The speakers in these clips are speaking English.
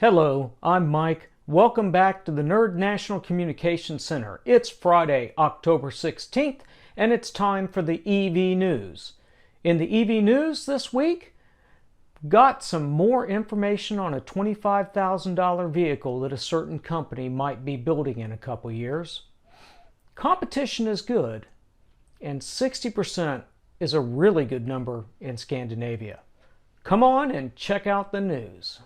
Hello, I'm Mike. Welcome back to the Nerd National Communications Center. It's Friday, October 16th, and it's time for the EV News. In the EV News this week, got some more information on a $25,000 vehicle that a certain company might be building in a couple years. Competition is good, and 60% is a really good number in Scandinavia. Come on and check out the news.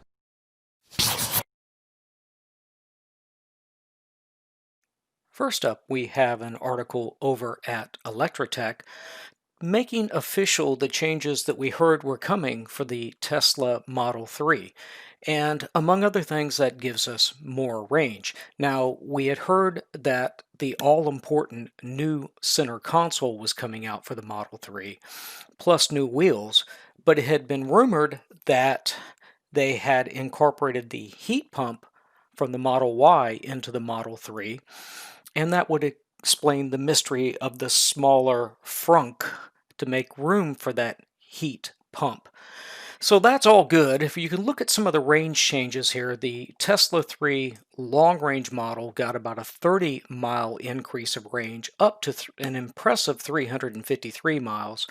First up, we have an article over at Electrotech making official the changes that we heard were coming for the Tesla Model 3. And among other things, that gives us more range. Now, we had heard that the all-important new center console was coming out for the Model 3, plus new wheels, but it had been rumored that they had incorporated the heat pump from the Model Y into the Model 3, and that would explain the mystery of the smaller frunk to make room for that heat pump. So that's all good. If you can look at some of the range changes here, the Tesla 3 long-range model got about a 30-mile increase of range, up to an impressive 353 miles.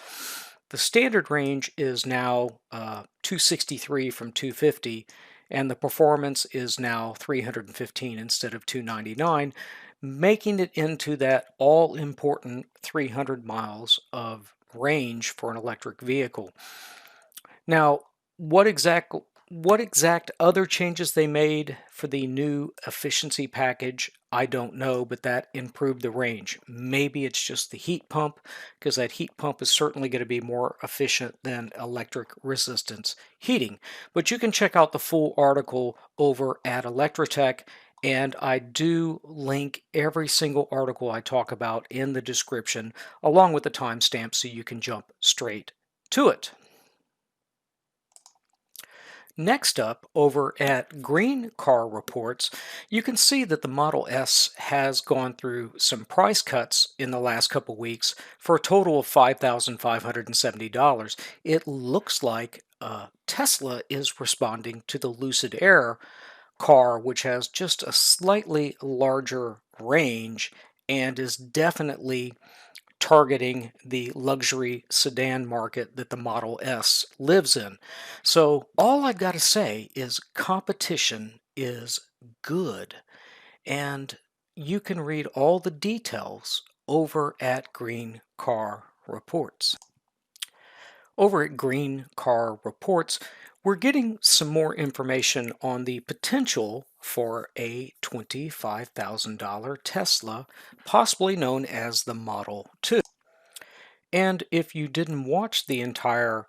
The standard range is now 263 from 250, and the performance is now 315 instead of 299, making it into that all-important 300 miles of range for an electric vehicle. Now, what exact other changes they made for the new efficiency package, I don't know, but that improved the range. Maybe it's just the heat pump, because that heat pump is certainly going to be more efficient than electric resistance heating. But you can check out the full article over at Electrotech, and I do link every single article I talk about in the description, along with the timestamp, so you can jump straight to it. Next up, over at Green Car Reports, you can see that the Model S has gone through some price cuts in the last couple weeks for a total of $5,570. It looks like Tesla is responding to the Lucid Air car, which has just a slightly larger range and is definitely targeting the luxury sedan market that the Model S lives in. So all I've got to say is competition is good, and you can read all the details over at Green Car Reports. Over at Green Car Reports, we're getting some more information on the potential for a $25,000 Tesla, possibly known as the Model 2. And if you didn't watch the entire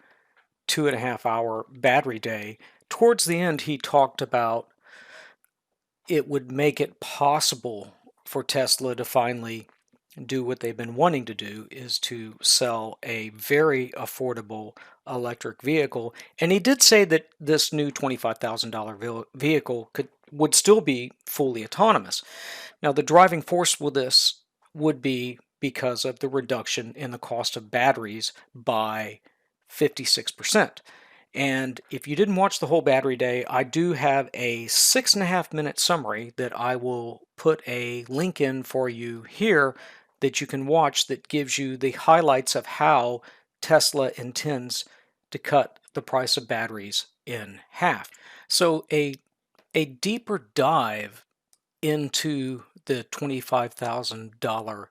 2.5-hour battery day, towards the end he talked about it would make it possible for Tesla to finally do what they've been wanting to do, is to sell a very affordable electric vehicle. And he did say that this new $25,000 vehicle would still be fully autonomous. Now, the driving force with this would be because of the reduction in the cost of batteries by 56%. And if you didn't watch the whole battery day, I do have a 6.5-minute summary that I will put a link in for you here that you can watch, that gives you the highlights of how Tesla intends to cut the price of batteries in half. So a deeper dive into the $25,000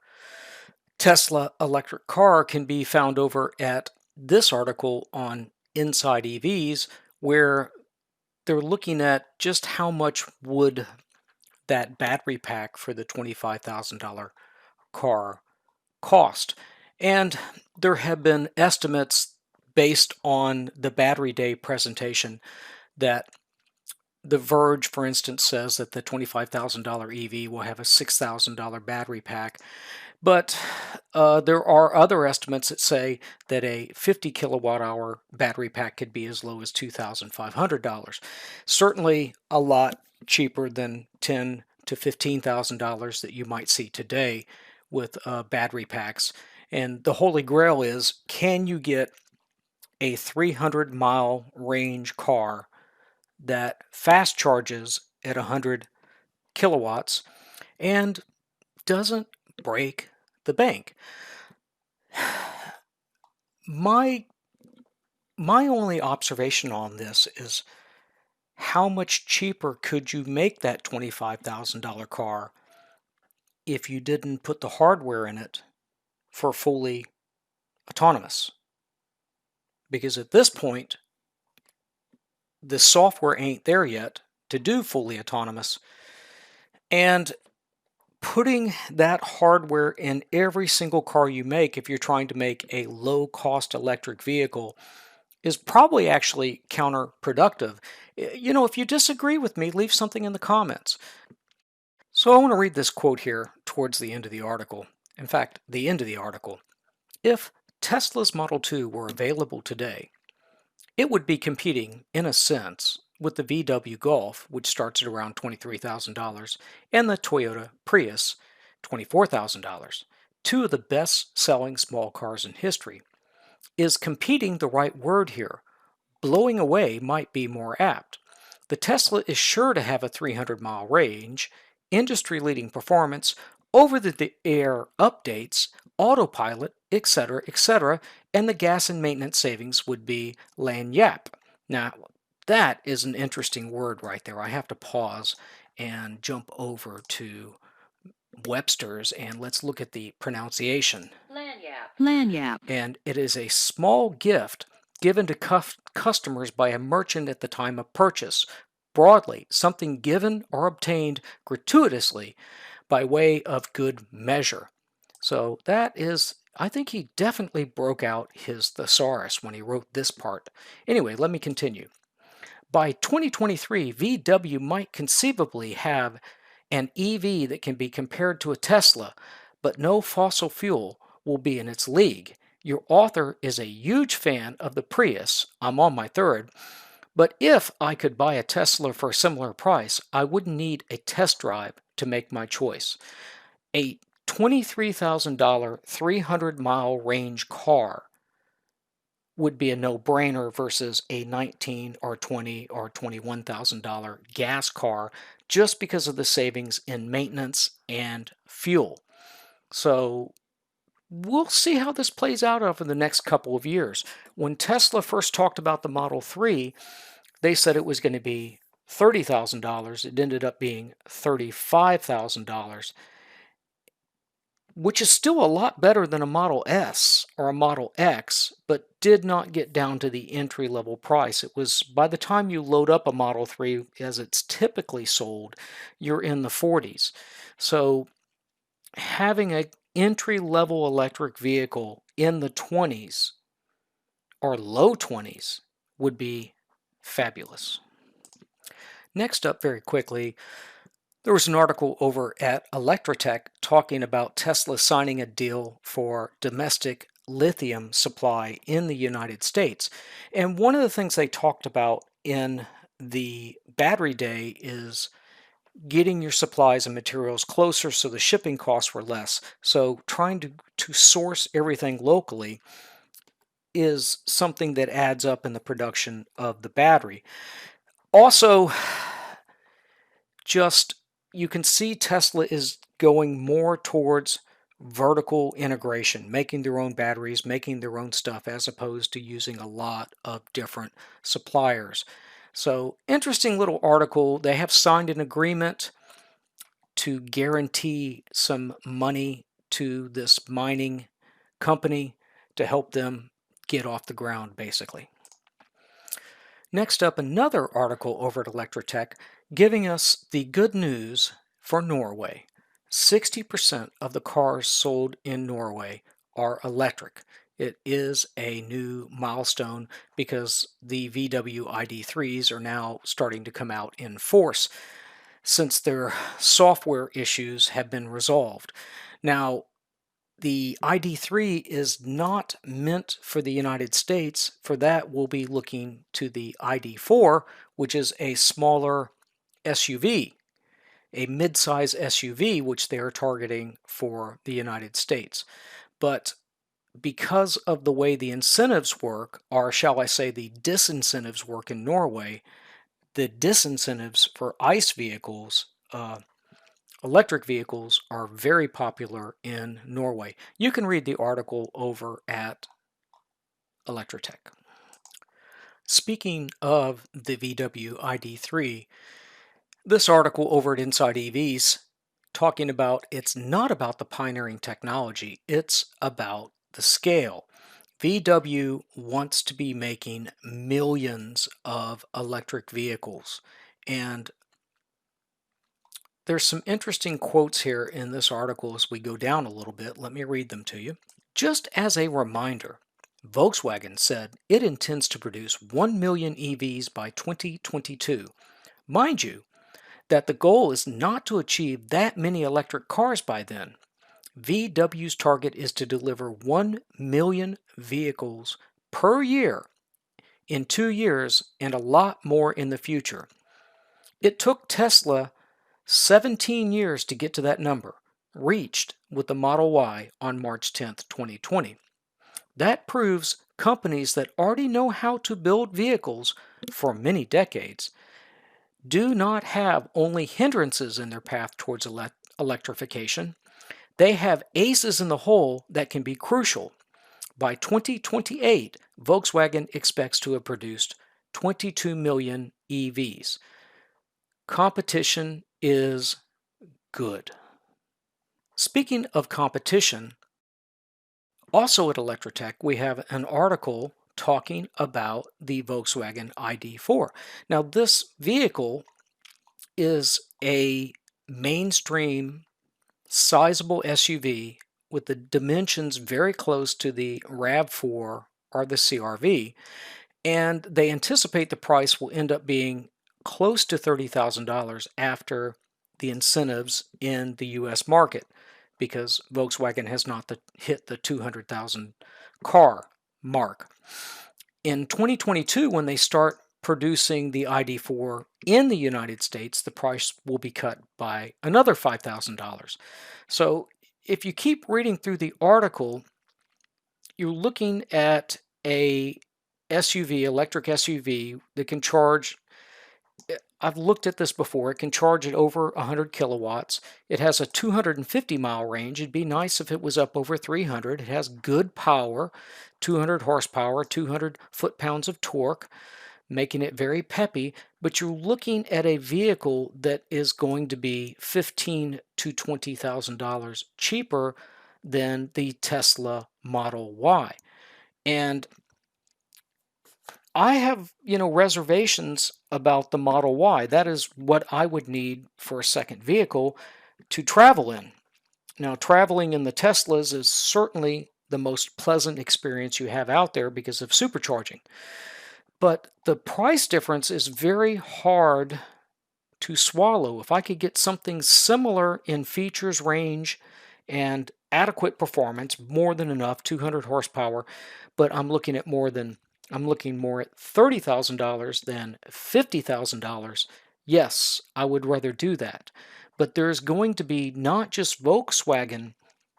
Tesla electric car can be found over at this article on Inside EVs, where they're looking at just how much would that battery pack for the $25,000 car cost. And there have been estimates based on the battery day presentation that The Verge, for instance, says that the $25,000 EV will have a $6,000 battery pack. But there are other estimates that say that a 50 kilowatt hour battery pack could be as low as $2,500. Certainly a lot cheaper than $10,000 to $15,000 that you might see today with battery packs. And the holy grail is, can you get a 300-mile range car that fast charges at 100 kilowatts and doesn't break the bank. My only observation on this is how much cheaper could you make that $25,000 car if you didn't put the hardware in it for fully autonomous? Because at this point, the software ain't there yet to do fully autonomous. And putting that hardware in every single car you make, if you're trying to make a low-cost electric vehicle, is probably actually counterproductive. If you disagree with me, leave something in the comments. So I want to read this quote here towards the end of the article. In fact, the end of the article. If Tesla's Model 2 were available today, it would be competing, in a sense, with the VW Golf, which starts at around $23,000, and the Toyota Prius, $24,000, two of the best-selling small cars in history. Is competing the right word here? Blowing away might be more apt. The Tesla is sure to have a 300-mile range, industry-leading performance, over-the-air updates, autopilot, etc., and the gas and maintenance savings would be lagniappe. Now, that is an interesting word right there. I have to pause and jump over to Webster's and let's look at the pronunciation. Lagniappe. Lagniappe. And it is a small gift given to customers by a merchant at the time of purchase. Broadly, something given or obtained gratuitously by way of good measure. So that is, I think he definitely broke out his thesaurus when he wrote this part. Anyway, let me continue. By 2023, VW might conceivably have an EV that can be compared to a Tesla, but no fossil fuel will be in its league. Your author is a huge fan of the Prius. I'm on my third. But if I could buy a Tesla for a similar price, I wouldn't need a test drive to make my choice. A $23,000 300-mile range car would be a no-brainer versus a $19,000 or $20,000 or $21,000 gas car just because of the savings in maintenance and fuel. So we'll see how this plays out over the next couple of years. When Tesla first talked about the Model 3, they said it was going to be $30,000. It ended up being $35,000, which is still a lot better than a Model S or a Model X, but did not get down to the entry-level price. It was, by the time you load up a Model 3, as it's typically sold, you're in the 40s. So having an entry-level electric vehicle in the 20s or low 20s would be fabulous. Next up, very quickly, there was an article over at Electrotech talking about Tesla signing a deal for domestic lithium supply in the United States. And one of the things they talked about in the battery day is getting your supplies and materials closer so the shipping costs were less. So trying to source everything locally is something that adds up in the production of the battery. Also, just you can see Tesla is going more towards vertical integration, making their own batteries, making their own stuff, as opposed to using a lot of different suppliers. So, interesting little article. They have signed an agreement to guarantee some money to this mining company to help them get off the ground, basically. Next up, another article over at Electrotech giving us the good news for Norway. 60% of the cars sold in Norway are electric. It is a new milestone because the VW ID.3s are now starting to come out in force since their software issues have been resolved. Now, the ID.3 is not meant for the United States. For that, we'll be looking to the ID.4, which is a smaller SUV, a mid-size SUV, which they are targeting for the United States. But because of the way the incentives work, or shall I say the disincentives work in Norway, the disincentives for ICE vehicles, electric vehicles, are very popular in Norway. You can read the article over at Electrotech. Speaking of the VW ID.3, this article over at Inside EVs talking about it's not about the pioneering technology, it's about the scale. VW wants to be making millions of electric vehicles, and there's some interesting quotes here in this article as we go down a little bit. Let me read them to you. Just as a reminder, Volkswagen said it intends to produce 1 million EVs by 2022. Mind you, that the goal is not to achieve that many electric cars by then. VW's target is to deliver 1 million vehicles per year in 2 years and a lot more in the future. It took Tesla 17 years to get to that number, reached with the Model Y on March 10, 2020. That proves companies that already know how to build vehicles for many decades do not have only hindrances in their path towards electrification. They have aces in the hole that can be crucial. By 2028, Volkswagen expects to have produced 22 million EVs. Competition is good. Speaking of competition, also at Electrotech, we have an article talking about the Volkswagen ID.4. Now, this vehicle is a mainstream, sizable SUV with the dimensions very close to the RAV4 or the CR-V, and they anticipate the price will end up being close to $30,000 after the incentives in the U.S. market, because Volkswagen has not hit the 200,000 car mark. In 2022, when they start producing the ID.4 in the United States, the price will be cut by another $5,000. So if you keep reading through the article, you're looking at a SUV, electric SUV, that can charge. I've looked at this before. It can charge at over 100 kilowatts. It has a 250-mile range. It'd be nice if it was up over 300. It has good power, 200 horsepower, 200 foot-pounds of torque, making it very peppy. But you're looking at a vehicle that is going to be $15,000 to $20,000 cheaper than the Tesla Model Y. And I have, reservations about the Model Y. That is what I would need for a second vehicle to travel in. Now, traveling in the Teslas is certainly the most pleasant experience you have out there because of supercharging. But the price difference is very hard to swallow. If I could get something similar in features, range, and adequate performance, more than enough, 200 horsepower, but I'm looking more at $30,000 than $50,000. Yes, I would rather do that. But there's going to be not just Volkswagen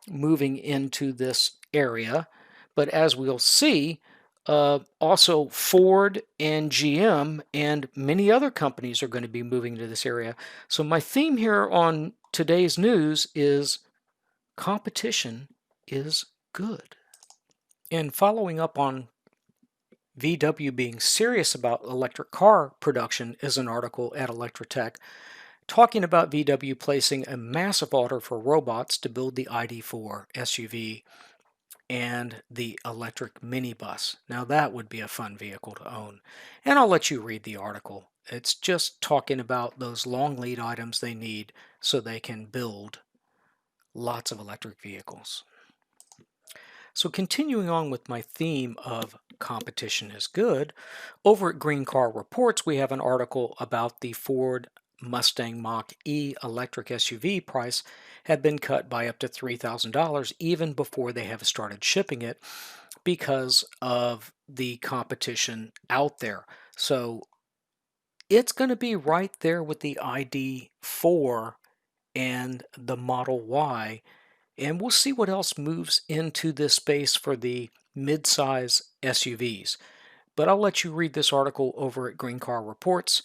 moving into this area, but as we'll see, also Ford and GM and many other companies are going to be moving into this area. So my theme here on today's news is competition is good. And following up on VW being serious about electric car production is an article at Electrotech talking about VW placing a massive order for robots to build the ID.4 SUV and the electric minibus. Now that would be a fun vehicle to own. And I'll let you read the article. It's just talking about those long lead items they need so they can build lots of electric vehicles. So continuing on with my theme of competition is good, over at Green Car Reports we have an article about the Ford Mustang Mach-E electric SUV price had been cut by up to $3,000 even before they have started shipping it because of the competition out there. So it's going to be right there with the ID.4 and the Model Y. And we'll see what else moves into this space for the midsize SUVs. But I'll let you read this article over at Green Car Reports.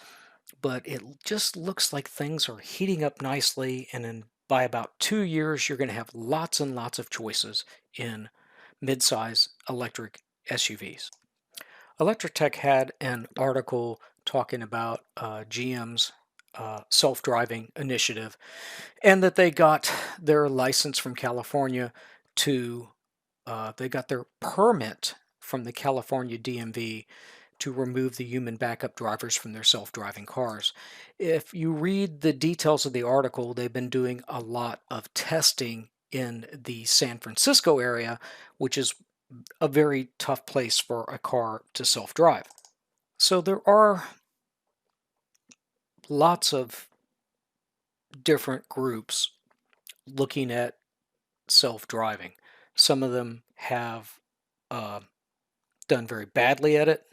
but it just looks like things are heating up nicely, and by about 2 years, you're going to have lots and lots of choices in midsize electric SUVs. Electric Tech had an article talking about GM's self-driving initiative, and that they got their license from California to, they got their permit from the California DMV to remove the human backup drivers from their self-driving cars. If you read the details of the article, they've been doing a lot of testing in the San Francisco area, which is a very tough place for a car to self-drive. So there are lots of different groups looking at self-driving. Some of them have done very badly at it.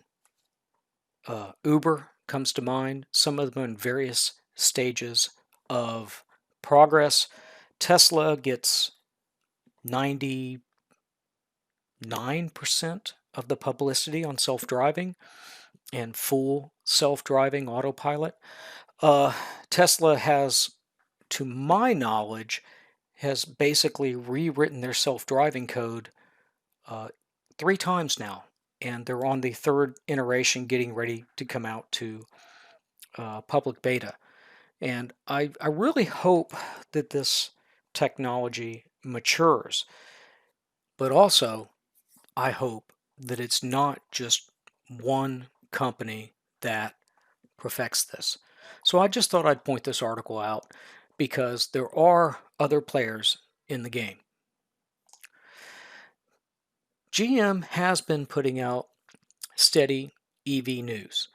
Uber comes to mind. Some of them are in various stages of progress. Tesla gets 99% of the publicity on self-driving and full self-driving autopilot. Tesla has, to my knowledge, has basically rewritten their self-driving code 3 times now, and they're on the 3rd iteration, getting ready to come out to public beta. And I really hope that this technology matures, but also I hope that it's not just one company that perfects this. So I just thought I'd point this article out because there are other players in the game. GM has been putting out steady EV news,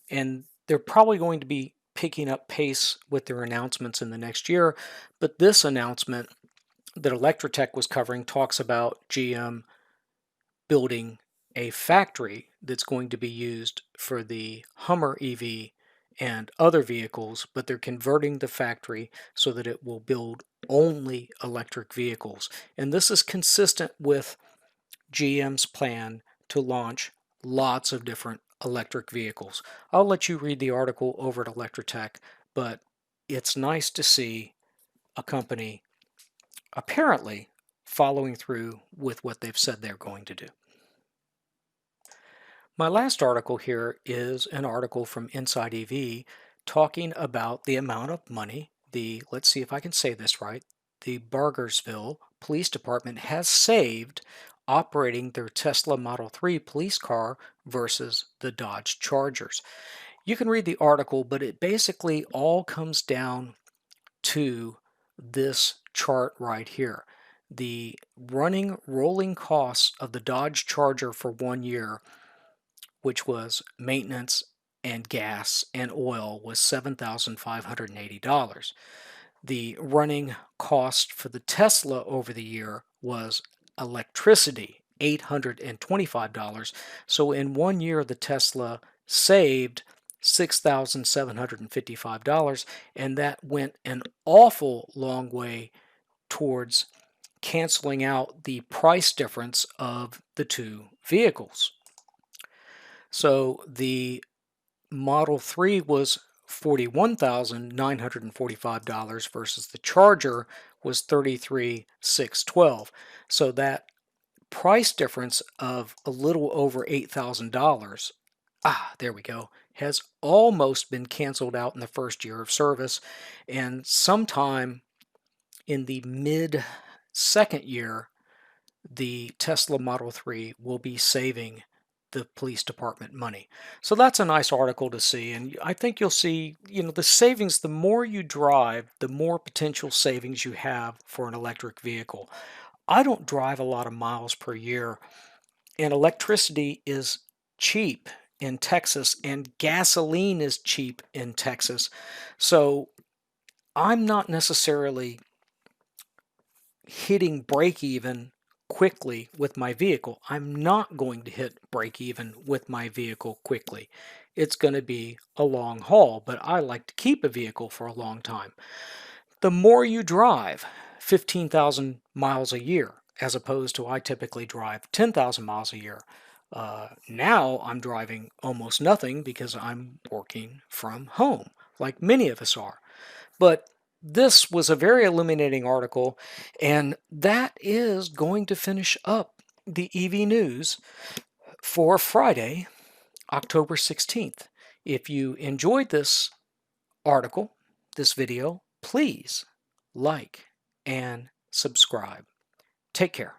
and they're probably going to be picking up pace with their announcements in the next year. But this announcement that Electrotech was covering talks about GM building a factory that's going to be used for the Hummer EV and other vehicles, but they're converting the factory so that it will build only electric vehicles. And this is consistent with GM's plan to launch lots of different electric vehicles. I'll let you read the article over at Electrotech, but it's nice to see a company apparently following through with what they've said they're going to do. My last article here is an article from Inside EV talking about the amount of money let's see if I can say this right, the Bargersville Police Department has saved operating their Tesla Model 3 police car versus the Dodge Chargers. You can read the article, but it basically all comes down to this chart right here. The rolling costs of the Dodge Charger for 1 year, which was maintenance and gas and oil, was $7,580. The running cost for the Tesla over the year was electricity, $825. So in 1 year, the Tesla saved $6,755, and that went an awful long way towards canceling out the price difference of the two vehicles. So the Model 3 was $41,945 versus the Charger was $33,612. So that price difference of a little over $8,000, there we go, has almost been canceled out in the first year of service, and sometime in the mid-second year, the Tesla Model 3 will be saving the police department money. So that's a nice article to see, and I think you'll see, the savings, the more you drive, the more potential savings you have for an electric vehicle. I don't drive a lot of miles per year, and electricity is cheap in Texas, and gasoline is cheap in Texas. So I'm not necessarily hitting break even quickly with my vehicle. I'm not going to hit break even with my vehicle quickly. It's going to be a long haul, but I like to keep a vehicle for a long time. The more you drive, 15,000 miles a year, as opposed to I typically drive 10,000 miles a year. Now I'm driving almost nothing because I'm working from home, like many of us are. But this was a very illuminating article, and that is going to finish up the EV news for Friday, October 16th. If you enjoyed this article, this video, please like and subscribe. Take care.